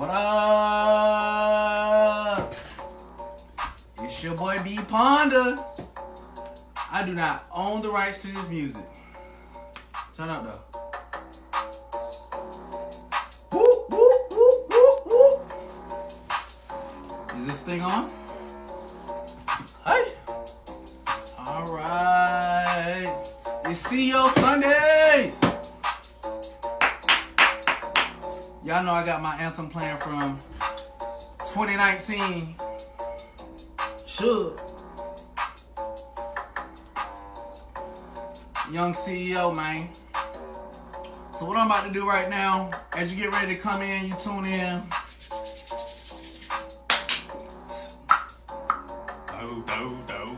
What up? It's your boy B Ponder. I do not own the rights to this music. Turn up though. Whoop, whoop, whoop, whoop, whoop. Is this thing on? Hey. Alright. It's CEO Sundays. Y'all know I got my anthem playing from 2019. Should. Young CEO, man. So what I'm about to do right now, as you get ready to come in, you tune in. Do, do, do.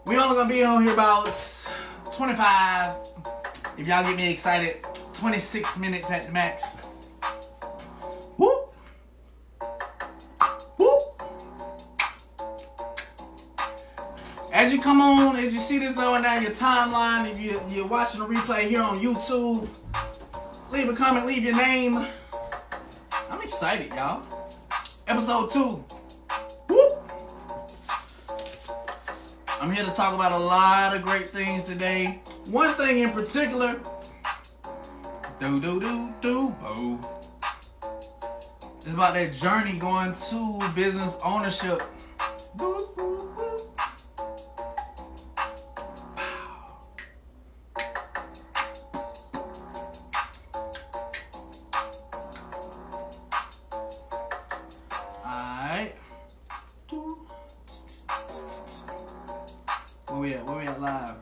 We only gonna be on here about 25, if y'all get me excited, 26 minutes at the max. Whoop. Whoop. As you come on, as you see this going down your timeline, if you're watching the replay here on YouTube, leave a comment, leave your name. I'm excited, y'all. Episode 2. I'm here to talk about a lot of great things today. One thing in particular, it's about that journey going to business ownership. Alright. Where we at live?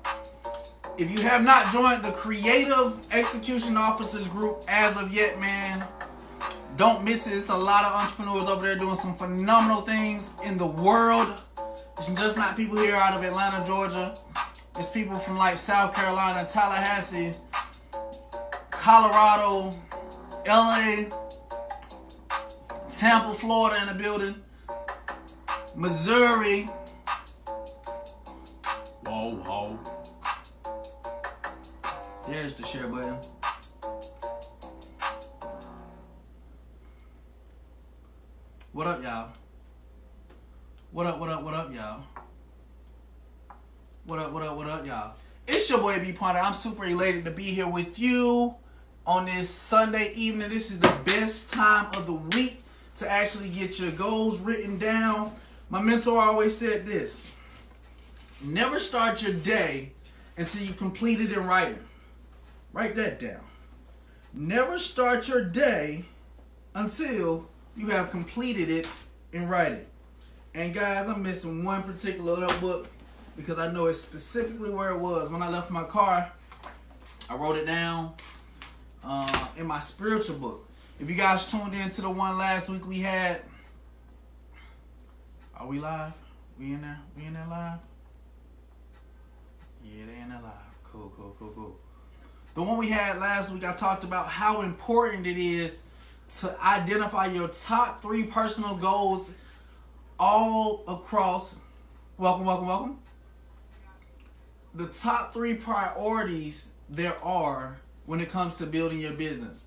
If you have not joined the Creative Execution Officers group as of yet, man, don't miss it. It's a lot of entrepreneurs over there doing some phenomenal things in the world. It's just not people here out of Atlanta, Georgia. It's people from like South Carolina, Tallahassee, Colorado, LA, Tampa, Florida in the building, Missouri. Whoa. There's the share button. What up, y'all? What up, y'all? What up, y'all? It's your boy B Ponder. I'm super elated to be here with you on this Sunday evening. This is the best time of the week to actually get your goals written down. My mentor always said this: never start your day until you complete it in writing. Write that down. Never start your day until you have completed it in writing. And guys, I'm missing one particular notebook because I know it's specifically where it was. When I left my car, I wrote it down in my spiritual book. If you guys tuned in to the one last week we had, are we live? We in there? We in there live? Yeah, they in there live. Cool. The one we had last week, I talked about how important it is to identify your top 3 personal goals all across. Welcome. The top 3 priorities there are when it comes to building your business.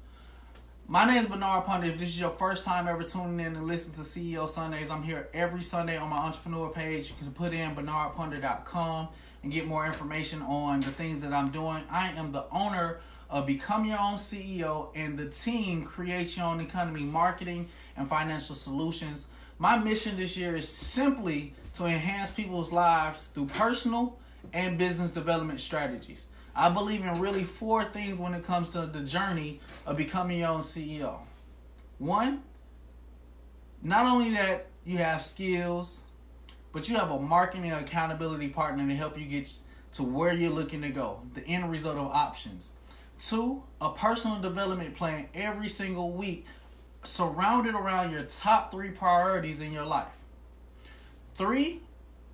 My name is Bernard Ponder. If this is your first time ever tuning in and listening to CEO Sundays, I'm here every Sunday on my entrepreneur page. You can put in bernardponder.com and get more information on the things that I'm doing. I am the owner of Become Your Own CEO and the team Create Your Own Economy Marketing and Financial Solutions. My mission this year is simply to enhance people's lives through personal and business development strategies. I believe in really 4 things when it comes to the journey of becoming your own CEO. 1, not only that you have skills, but you have a marketing and accountability partner to help you get to where you're looking to go, the end result of options. 2, a personal development plan every single week surrounded around your top 3 priorities in your life. 3,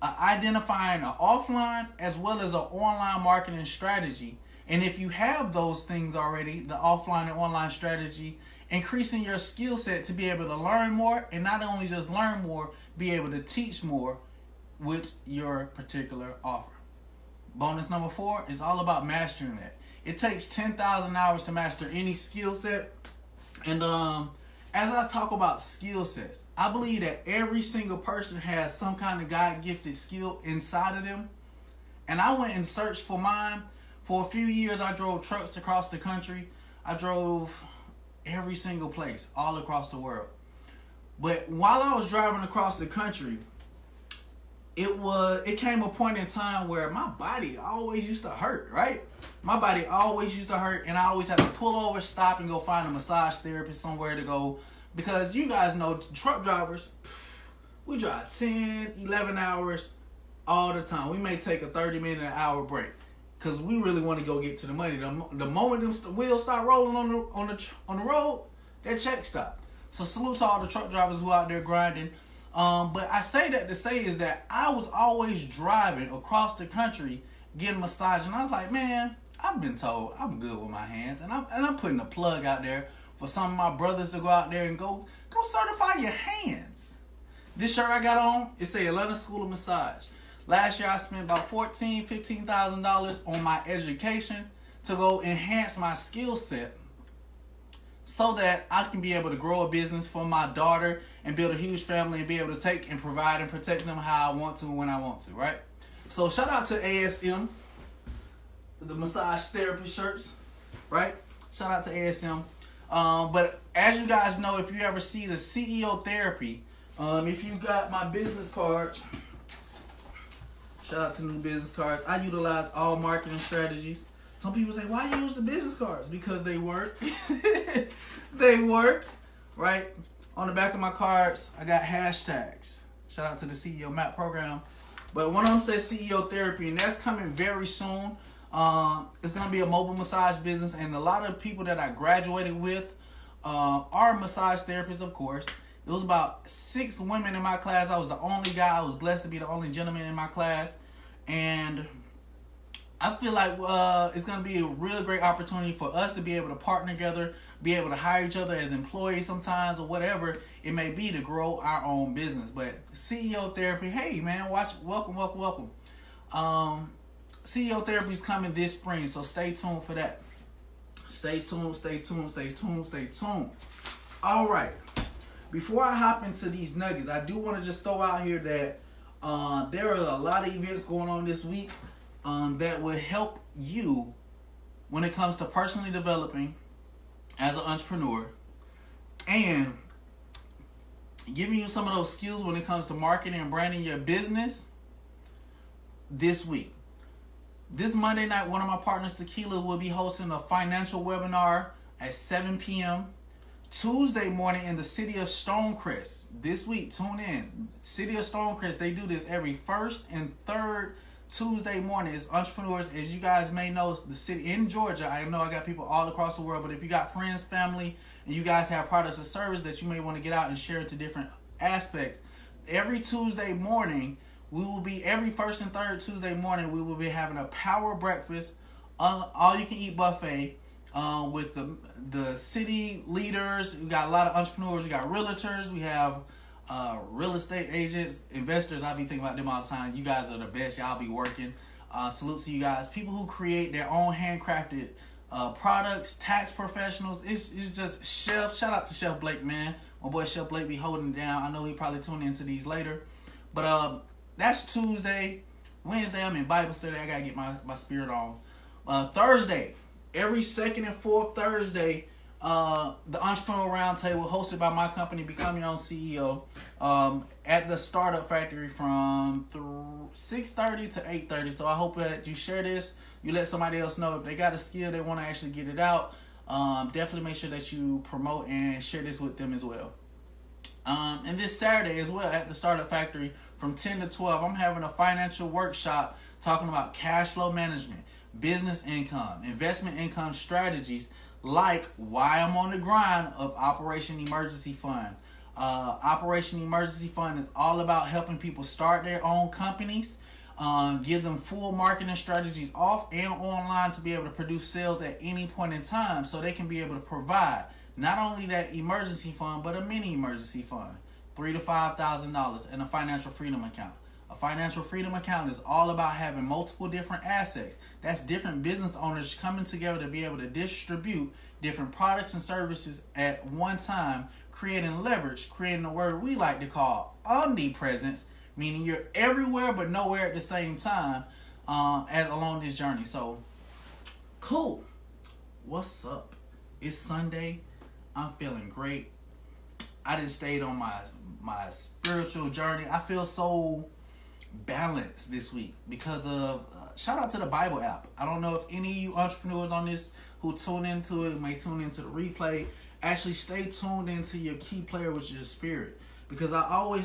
identifying an offline as well as an online marketing strategy. And if you have those things already, the offline and online strategy, increasing your skill set to be able to learn more, and not only just learn more, be able to teach more with your particular offer. Bonus number 4 is all about mastering that. It takes 10,000 hours to master any skill set. And as I talk about skill sets, I believe that every single person has some kind of God-gifted skill inside of them. And I went and searched for mine. For a few years, I drove trucks across the country. I drove every single place, all across the world. But while I was driving across the country, it came a point in time where my body always used to hurt, right? My body always used to hurt, and I always had to pull over, stop, and go find a massage therapist somewhere to go. Because you guys know, truck drivers, we drive 10, 11 hours all the time. We may take a 30-minute, an hour break because we really want to go get to the money. The moment the wheels start rolling on the road, that check stop. So salute to all the truck drivers who out there grinding. But I say that to say is that I was always driving across the country getting massage, and I was like, man, I've been told I'm good with my hands, and I'm putting a plug out there for some of my brothers to go out there and go certify your hands. This shirt I got on, it say Atlanta School of Massage. Last year I spent about $14,000-$15,000 on my education to go enhance my skill set, so that I can be able to grow a business for my daughter and build a huge family and be able to take and provide and protect them how I want to when I want to, right? So shout out to ASM, the massage therapy shirts, right? Shout out to ASM. But as you guys know, if you ever see the CEO therapy, if you got my business cards, shout out to new business cards. I utilize all marketing strategies. Some people say, why you use the business cards? Because they work. They work, right? On the back of my cards, I got hashtags. Shout out to the CEO Map program. But one of them says CEO therapy, and that's coming very soon. It's going to be a mobile massage business, and a lot of people that I graduated with are massage therapists, of course. It was about 6 women in my class. I was the only guy. I was blessed to be the only gentleman in my class. And I feel like it's going to be a real great opportunity for us to be able to partner together, be able to hire each other as employees sometimes, or whatever it may be, to grow our own business. But CEO therapy, hey man, welcome. CEO therapy is coming this spring, so stay tuned for that. Stay tuned. All right. Before I hop into these nuggets, I do want to just throw out here that there are a lot of events going on this week that will help you when it comes to personally developing as an entrepreneur and giving you some of those skills when it comes to marketing and branding your business this week. This Monday night, one of my partners, Tequila, will be hosting a financial webinar at 7 p.m. Tuesday morning in the city of Stonecrest. This week, tune in. City of Stonecrest, they do this every first and third Tuesday morning. It's entrepreneurs. As you guys may know, the city in Georgia, I know I got people all across the world, but if you got friends, family, and you guys have products or service that you may want to get out and share to different aspects, every Tuesday morning, we will be, every first and third Tuesday morning, we will be having a power breakfast, all you can eat buffet, with the city leaders. We got a lot of entrepreneurs. We got realtors. We have real estate agents, investors. I be thinking about them all the time. You guys are the best. Y'all be working. Salute to you guys. People who create their own handcrafted products, tax professionals. It's just Chef. Shout out to Chef Blake, man. My boy Chef Blake be holding it down. I know he probably tune into these later. But that's Tuesday. Wednesday, I'm in Bible study. I got to get my spirit on. Thursday, every second and fourth Thursday, the Entrepreneur Roundtable hosted by my company, Become Your Own CEO, at the Startup Factory from 6:30 to 8:30. So I hope that you share this. You let somebody else know if they got a skill, they want to actually get it out. Definitely make sure that you promote and share this with them as well. And this Saturday as well at the Startup Factory from 10 to 12, I'm having a financial workshop talking about cash flow management, business income, investment income strategies, like why I'm on the grind of Operation Emergency Fund. Operation Emergency Fund is all about helping people start their own companies, give them full marketing strategies off and online to be able to produce sales at any point in time, so they can be able to provide not only that emergency fund, but a mini emergency fund, $3,000 to $5,000, and a financial freedom account. A financial freedom account is all about having multiple different assets. That's different business owners coming together to be able to distribute different products and services at one time, creating leverage, creating a word we like to call omnipresence, meaning you're everywhere but nowhere at the same time as along this journey. So, cool. What's up? It's Sunday. I'm feeling great. I just stayed on my spiritual journey. I feel so balanced this week because of shout out to the Bible app. I don't know if any of you entrepreneurs on this who tune into it may tune into the replay. Actually, stay tuned into your key player, which is your spirit, because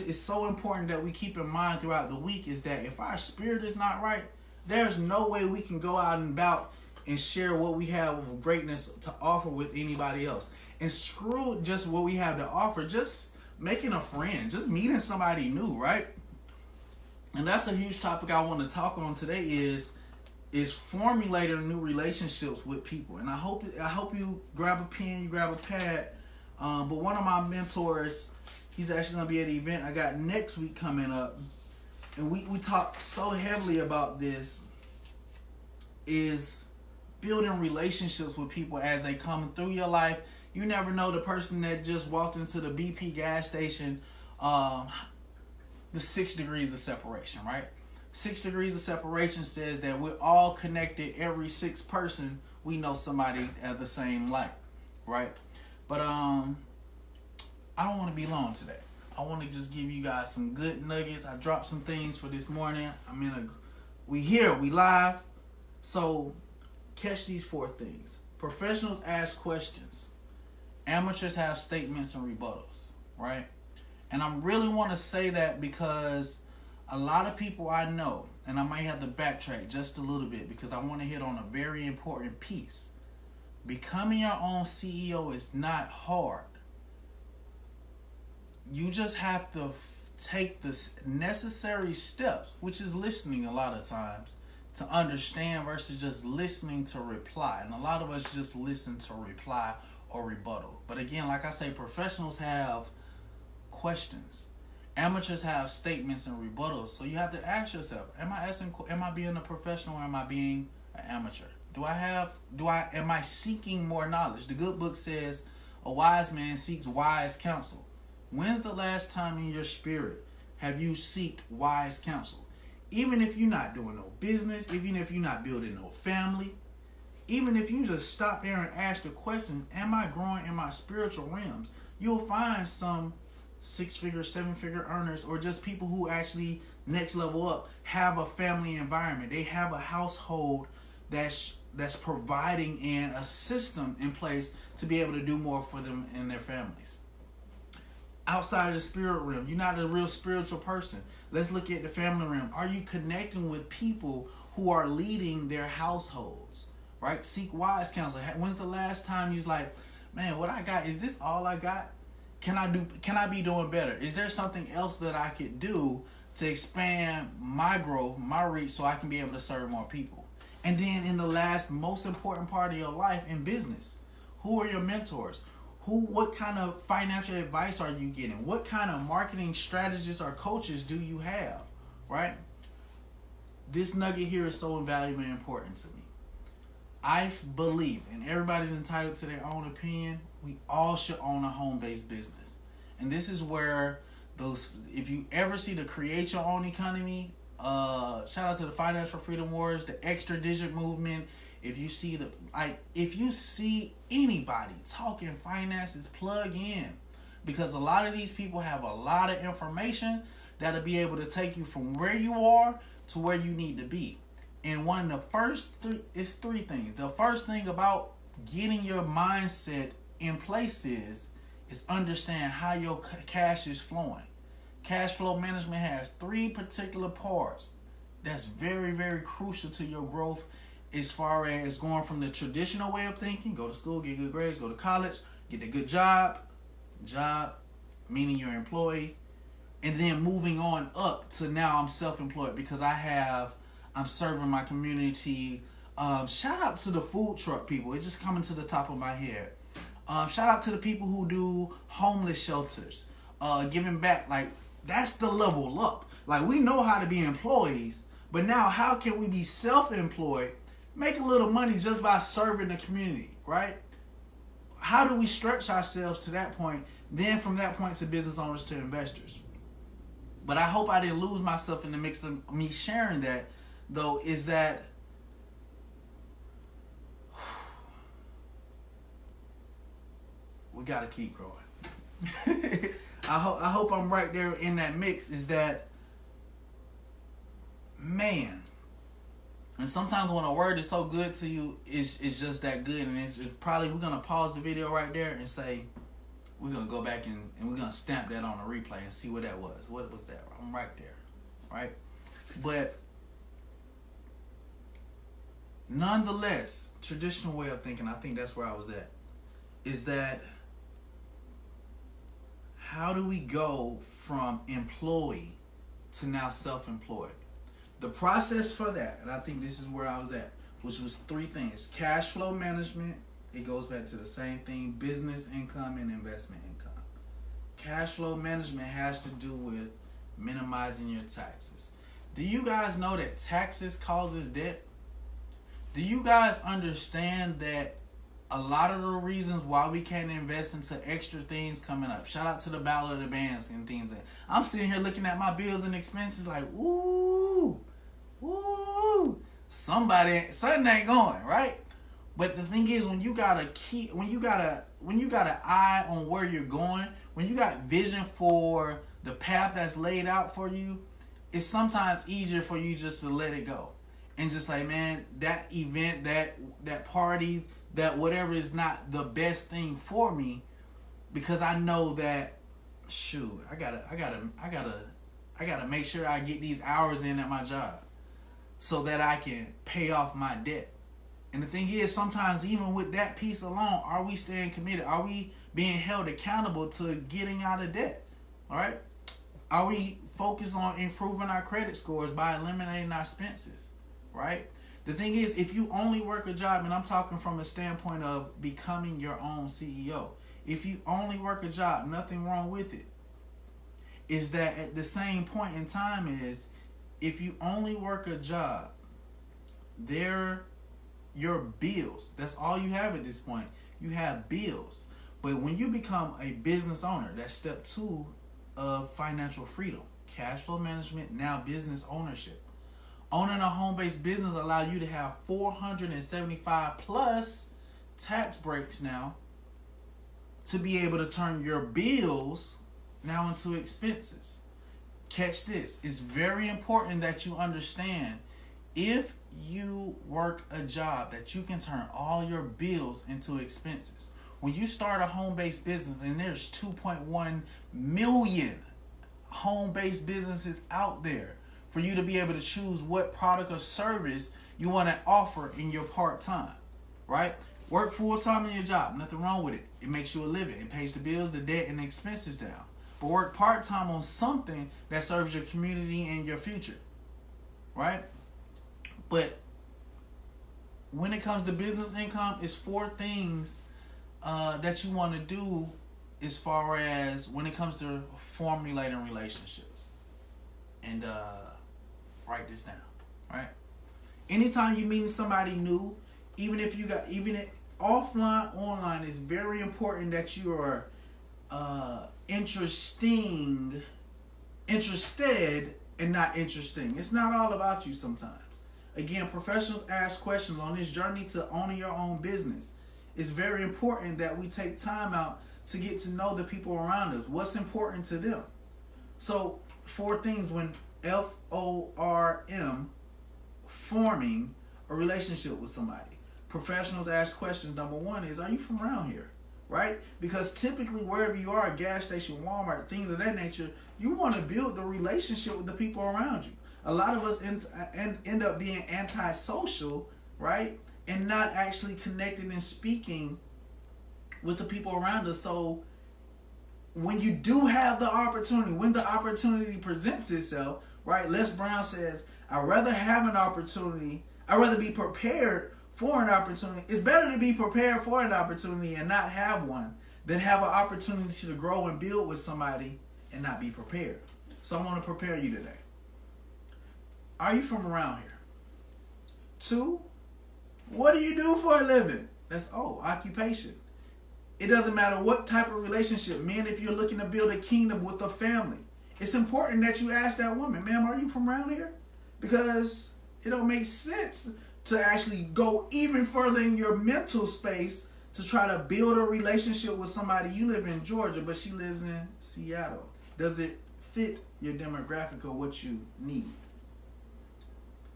it's so important that we keep in mind throughout the week is that if our spirit is not right, there's no way we can go out and about and share what we have of greatness to offer with anybody else. And screw just what we have to offer, just making a friend, just meeting somebody new, right? And that's a huge topic I want to talk on today is formulating new relationships with people. And I hope you grab a pen, you grab a pad. But one of my mentors, he's actually going to be at an event I got next week coming up. And we talk so heavily about this, is building relationships with people as they come through your life. You never know the person that just walked into the BP gas station, the 6 degrees of separation, right? 6 degrees of separation says that we're all connected. Every 6 person, we know somebody at the same light, right? But I don't want to be long today. I want to just give you guys some good nuggets. I dropped some things for this morning. We live. So catch these 4 things. Professionals ask questions. Amateurs have statements and rebuttals, right? And I really want to say that because a lot of people I know, and I might have to backtrack just a little bit because I want to hit on a very important piece. Becoming your own CEO is not hard. You just have to take the necessary steps, which is listening a lot of times, to understand versus just listening to reply. And a lot of us just listen to reply or rebuttal. But again, like I say, professionals have questions. Amateurs have statements and rebuttals. So you have to ask yourself, am I being a professional or am I being an amateur? Am I seeking more knowledge? The good book says a wise man seeks wise counsel. When's the last time in your spirit have you seeked wise counsel? Even if you're not doing no business, even if you're not building no family, even if you just stop there and ask the question, am I growing in my spiritual realms? You'll find some 6-figure, 7-figure earners, or just people who actually next level up, have a family environment. They have a household that's providing and a system in place to be able to do more for them and their families. Outside of the spirit realm, you're not a real spiritual person. Let's look at the family realm. Are you connecting with people who are leading their households? Right? Seek wise counsel. When's the last time you was like, man, what I got, is this all I got? Can I be doing better? Is there something else that I could do to expand my growth, my reach, so I can be able to serve more people? And then in the last most important part of your life, in business, who are your mentors? What kind of financial advice are you getting? What kind of marketing strategists or coaches do you have? Right? This nugget here is so invaluable and important to me. I believe, and everybody's entitled to their own opinion, we all should own a home-based business. And this is where if you ever see the create your own economy, shout out to the Financial Freedom Wars, the extra digit movement. If you see anybody talking finances, plug in, because a lot of these people have a lot of information that'll be able to take you from where you are to where you need to be. And one of the first 3 things. The first thing about getting your mindset in place is understand how your cash is flowing. Cash flow management has 3 particular parts that's very, very crucial to your growth, as far as going from the traditional way of thinking, go to school, get good grades, go to college, get a good job meaning you're an employee, and then moving on up to now I'm self-employed because I'm serving my community. Shout out to the food truck people. It's just coming to the top of my head. Shout out to the people who do homeless shelters, giving back. Like, that's the level up. Like, we know how to be employees, but now how can we be self-employed, make a little money just by serving the community, right? How do we stretch ourselves to that point? Then from that point to business owners to investors. But I hope I didn't lose myself in the mix of me sharing that, though, is that we got to keep growing. I hope I'm right there in that mix, is that, man, and sometimes when a word is so good to you, it's just that good. And it's probably, we're going to pause the video right there and say, we're going to go back and we're going to stamp that on a replay and see what that was. What was that? I'm right there, right? But nonetheless, traditional way of thinking, I think that's where I was at, is that how do we go from employee to now self-employed? The process for that, and I think this is where I was at, which was 3 things. Cash flow management, it goes back to the same thing, business income and investment income. Cash flow management has to do with minimizing your taxes. Do you guys know that taxes causes debt? Do you guys understand that a lot of the reasons why we can't invest into extra things coming up? Shout out to the Battle of the Bands and things. I'm sitting here looking at my bills and expenses like, ooh, something ain't going right. But the thing is, when you got an eye on where you're going, when you got vision for the path that's laid out for you, it's sometimes easier for you just to let it go and just like, man, that event, that party, that whatever is not the best thing for me, because I know that, shoot, I gotta make sure I get these hours in at my job so that I can pay off my debt. And the thing is, sometimes even with that piece alone, are we staying committed? Are we being held accountable to getting out of debt? All right? Are we focused on improving our credit scores by eliminating our expenses? Right? The thing is, if you only work a job, and I'm talking from a standpoint of becoming your own CEO, if you only work a job, nothing wrong with it, is that at the same point in time is, if you only work a job, your bills, that's all you have at this point. You have bills. But when you become a business owner, that's step 2 of financial freedom. Cash flow management, now business ownership. Owning a home-based business allows you to have 475 plus tax breaks now to be able to turn your bills now into expenses. Catch this. It's very important that you understand, if you work a job, that you can turn all your bills into expenses. When you start a home-based business, and there's 2.1 million home-based businesses out there, for you to be able to choose what product or service you want to offer in your part-time, right? Work full-time in your job, nothing wrong with it. It makes you a living. It pays the bills, the debt, and the expenses down. But work part-time on something that serves your community and your future, right? But when it comes to business income, it's 4 things that you want to do as far as when it comes to formulating relationships. And write this down, right? Anytime you're meeting somebody new, even offline, online, it's very important that you are interested and not interesting. It's not all about you sometimes. Again, professionals ask questions on this journey to owning your own business. It's very important that we take time out to get to know the people around us. What's important to them? So 4 things when FORM, forming a relationship with somebody. Professionals ask questions. Number 1 is, are you from around here? Right? Because typically wherever you are, a gas station, Walmart, things of that nature, you want to build the relationship with the people around you. A lot of us end up being antisocial, right? And not actually connecting and speaking with the people around us. So when you do have the opportunity, when the opportunity presents itself, right? Les Brown says, I'd rather have an opportunity, I'd rather be prepared for an opportunity. It's better to be prepared for an opportunity and not have one than have an opportunity to grow and build with somebody and not be prepared. So I want to prepare you today. are you from around here? 2, what do you do for a living? That's occupation. It doesn't matter what type of relationship. Men, if you're looking to build a kingdom with a family, it's important that you ask that woman, ma'am, are you from around here? Because it don't make sense to actually go even further in your mental space to try to build a relationship with somebody. You live in Georgia, but she lives in Seattle. Does it fit your demographic or what you need?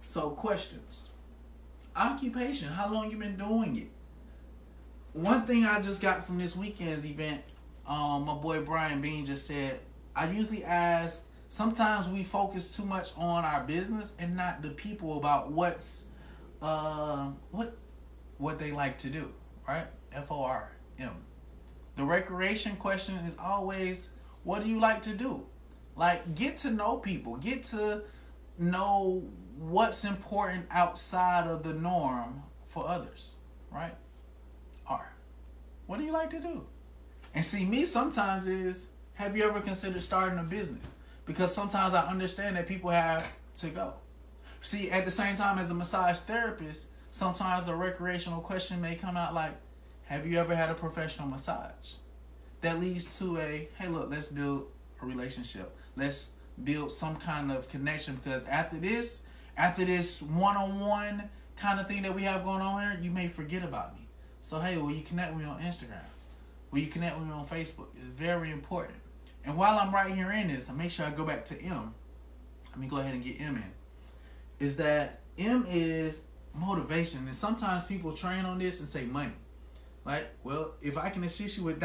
So questions. Occupation, how long you been doing it? One thing I just got from this weekend's event, my boy Brian Bean just said, I usually ask, sometimes we focus too much on our business and not the people about what they like to do, right? FORM. The recreation question is always, what do you like to do? Like, get to know people. Get to know what's important outside of the norm for others, right? What do you like to do? And see, me sometimes is, have you ever considered starting a business? Because sometimes I understand that people have to go. See, at the same time, as a massage therapist, sometimes a recreational question may come out like, have you ever had a professional massage? That leads to a, hey, look, let's build a relationship. Let's build some kind of connection, because after this one-on-one kind of thing that we have going on here, you may forget about me. So, hey, will you connect with me on Instagram? Will you connect with me on Facebook? It's very important. And while I'm right here in this, I make sure I go back to M. Let me go ahead and get M in. Is that M is motivation. And sometimes people train on this and say money. Like, well, if I can assist you with ...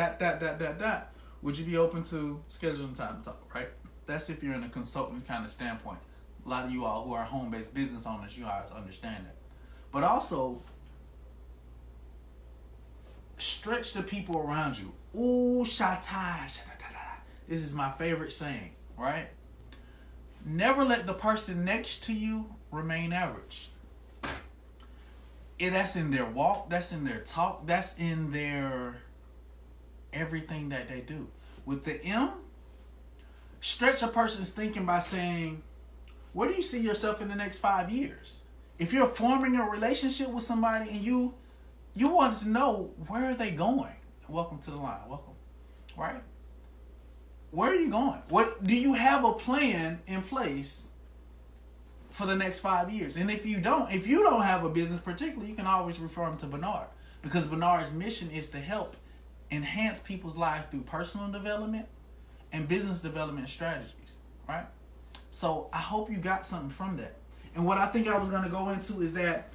would you be open to scheduling time to talk, right? That's if you're in a consultant kind of standpoint. A lot of you all who are home-based business owners, you guys understand that. But also, stretch the people around you. Ooh, shatai. This is my favorite saying, right? Never let the person next to you remain average. That's in their walk, that's in their talk, that's in their everything that they do. With the M, stretch a person's thinking by saying, where do you see yourself in the next 5 years? If you're forming a relationship with somebody and you want to know, where are they going? Welcome to the line. Welcome. Right? Where are you going? What do you have a plan in place for the next 5 years? And if you don't have a business particularly, you can always refer them to Bernard, because Bernard's mission is to help enhance people's lives through personal development and business development strategies, right? So I hope you got something from that. And what I think I was going to go into is that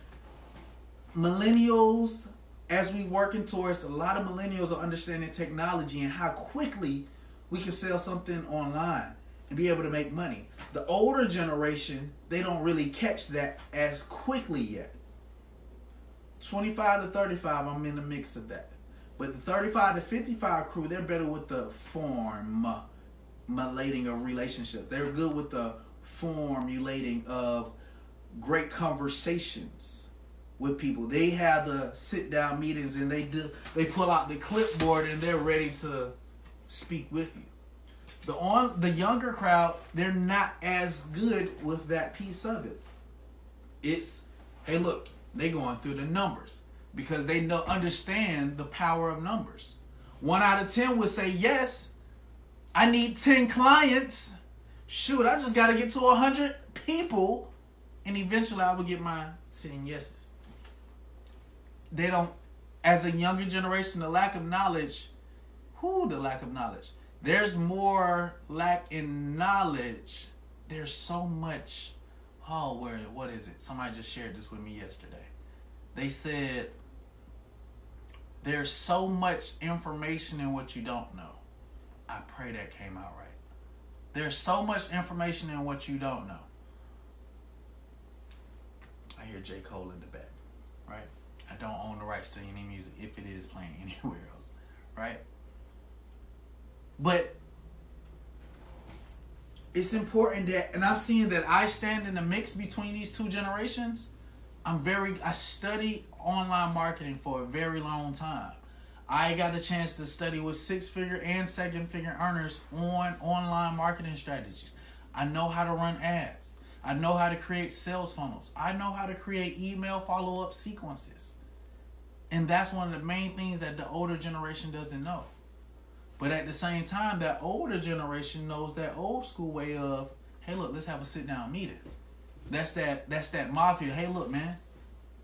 millennials, as we working towards, a lot of millennials are understanding technology and how quickly we can sell something online and be able to make money. The older generation, they don't really catch that as quickly yet. 25 to 35, I'm in the mix of that. But the 35 to 55 crew, they're better with the formulating of relationship. They're good with the formulating of great conversations with people. They have the sit down meetings and they pull out the clipboard and they're ready to speak with you. The younger crowd, they're not as good with that piece of it. It's, hey, look, they going through the numbers because they understand the power of numbers. 1 out of 10 would say, yes, I need 10 clients. Shoot, I just got to get to 100 people, and eventually I will get my 10 yeses. They don't, as a younger generation, the lack of knowledge. There's more lack in knowledge. There's so much. What is it? Somebody just shared this with me yesterday. They said, there's so much information in what you don't know. I pray that came out right. There's so much information in what you don't know. I hear J. Cole in the back, right? I don't own the rights to any music if it is playing anywhere else, right? But it's important that, and I'm seeing that I stand in the mix between these two generations. I studied online marketing for a very long time. I got a chance to study with 6-figure and 7-figure earners on online marketing strategies. I know how to run ads. I know how to create sales funnels. I know how to create email follow-up sequences. And that's one of the main things that the older generation doesn't know. But at the same time, that older generation knows that old school way of, hey, look, let's have a sit-down meeting. That's that mafia. Hey, look, man,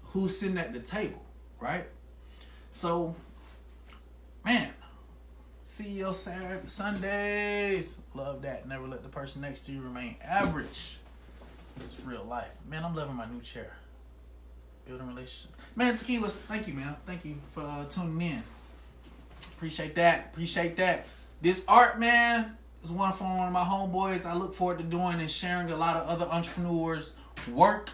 who's sitting at the table, right? So, man, CEO Saturday, Sundays, love that. Never let the person next to you remain average. It's real life. Man, I'm loving my new chair. Building relationships. Man, Tequilas, thank you, man. Thank you for tuning in. Appreciate that. Appreciate that. This art, man, is one from one of my homeboys. I look forward to doing and sharing a lot of other entrepreneurs' work.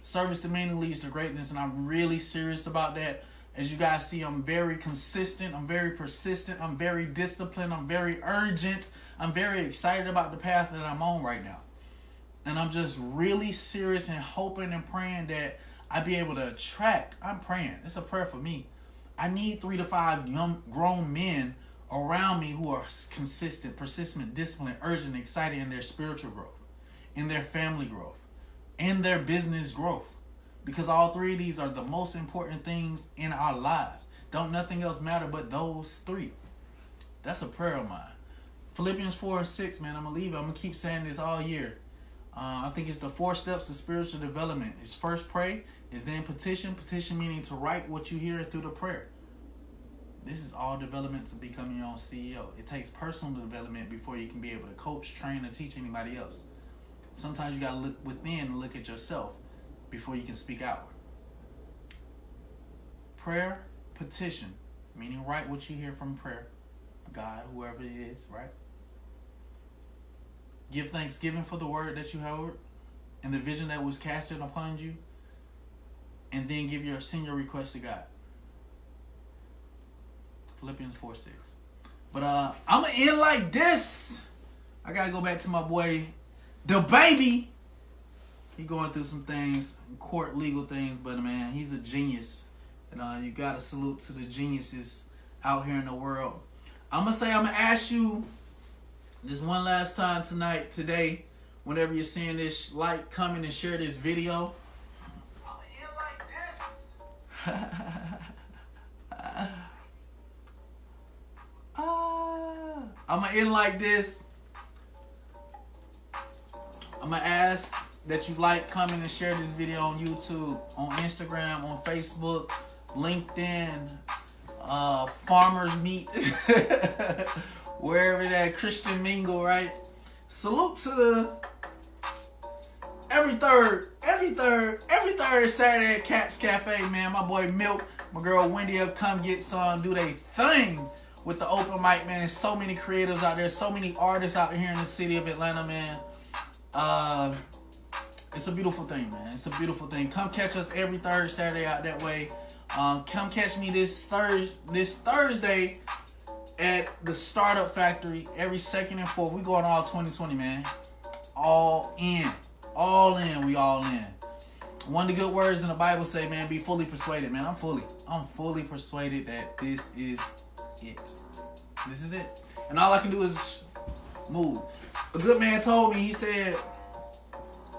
Service to many leads to greatness, and I'm really serious about that. As you guys see, I'm very consistent. I'm very persistent. I'm very disciplined. I'm very urgent. I'm very excited about the path that I'm on right now. And I'm just really serious and hoping and praying that I be able to attract. I'm praying. It's a prayer for me. I need 3 to 5 young grown men around me who are consistent, persistent, disciplined, urgent, excited in their spiritual growth, in their family growth, in their business growth. Because all 3 of these are the most important things in our lives. Don't nothing else matter but those 3. That's a prayer of mine. Philippians 4:6, man, I'm going to leave it. I'm going to keep saying this all year. I think it's the 4 steps to spiritual development. It's first pray, is then petition. Petition meaning to write what you hear through the prayer. This is all development to becoming your own CEO. It takes personal development before you can be able to coach, train, or teach anybody else. Sometimes you got to look within and look at yourself before you can speak outward. Prayer, petition, meaning write what you hear from prayer. God, whoever it is, right? Give thanksgiving for the word that you heard and the vision that was casted upon you. And then give your senior request to God. Philippians 4:6. But I'm going to end like this. I got to go back to my boy, the baby. He going through some things, court legal things, but man, he's a genius. And you got to salute to the geniuses out here in the world. I'm going to ask you just one last time today, whenever you're seeing this, like, comment, and share this video. I'm going to end like this. I'm going to end like this. I'm going to ask that you like, comment, and share this video on YouTube, on Instagram, on Facebook, LinkedIn, Farmers Meet, wherever that Christian mingle, right? Salute to every third Saturday at Cat's Cafe, man. My boy Milk, my girl Wendy will come get some, do they thing with the open mic, man. There's so many creatives out there, so many artists out here in the city of Atlanta, man. It's a beautiful thing, man. It's a beautiful thing. Come catch us every third Saturday out that way. Come catch me this Thursday at the Startup Factory every second and fourth. We going all 2020, man. All in. All in. We all in. One of the good words in the Bible say, man, be fully persuaded, man. I'm fully persuaded that this is it. This is it. And all I can do is move. A good man told me, he said,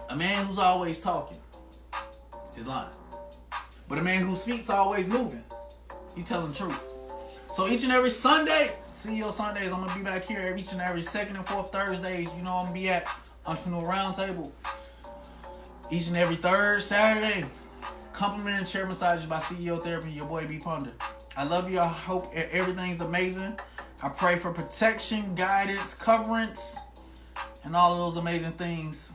a man who's always talking is lying. But a man whose feet's always moving, he telling the truth. So each and every Sunday, CEO Sundays, I'm going to be back here each and every second and fourth Thursdays. You know I'm going to be at Entrepreneur Roundtable. Each and every third Saturday, complimentary chair massages by CEO Therapy, your boy B Ponder. I love you. I hope everything's amazing. I pray for protection, guidance, coverance, and all of those amazing things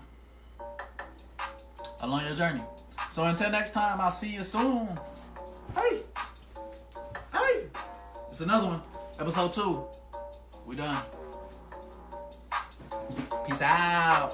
along your journey. So until next time, I'll see you soon. Hey. It's another one. Episode 2. We done. Peace out.